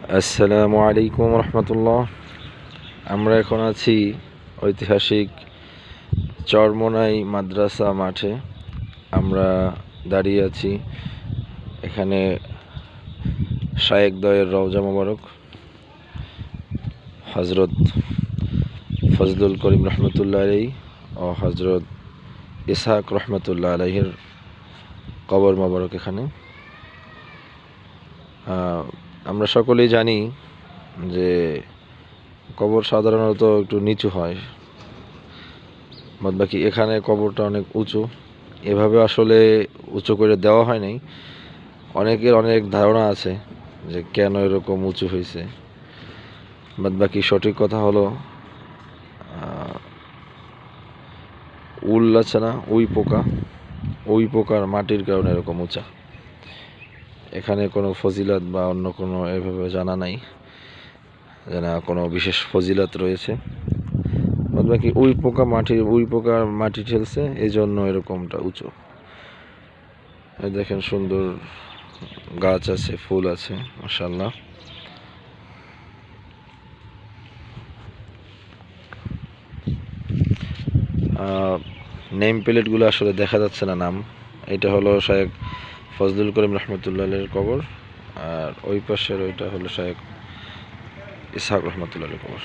আসসালামু আলাইকুম রহমতুল্লাহ। আমরা এখন আছি ঐতিহাসিক চরমোনাই মাদ্রাসা মাঠে। আমরা দাঁড়িয়ে আছি এখানে শায়েখদ্বয়ের রওজা মোবারক হজরত ফজলুল করিম রহমতুল্লাহ আলাইহি ও হজরত ইসহাক রহমতুল্লাহ আলাইহির কবর মোবারক এখানে। আমরা সকলেই জানি যে কবর সাধারণত একটু নিচু হয়, বাদবাকি এখানে কবরটা অনেক উঁচু। এভাবে আসলে উঁচু করে দেওয়া হয় নাই। অনেকের অনেক ধারণা আছে যে কেন এরকম উঁচু হয়েছে। বাদবাকি সঠিক কথা হলো উল আছে না, ওই পোকার মাটির কারণে এরকম উঁচা। এখানে কোনো ফজিলত বা অন্য কোনো এভাবে জানা নাই যে না কোনো বিশেষ ফজিলত রয়েছে। বাকি ওই পোকার মাটি ঠেলছে, এই জন্য এরকমটা উঁচু। দেখেন সুন্দর গাছ আছে, ফুল আছে, মাশাআল্লাহ। নেম প্লেটগুলো আসলে দেখা যাচ্ছে না নাম। এটা হলো শায়েখ ফজলুল করিম রহমতুল্লাহের কবর, আর ওই পাশের ওইটা হলো শায়েখ ইসহাক রহমতুল্লাহের কবর।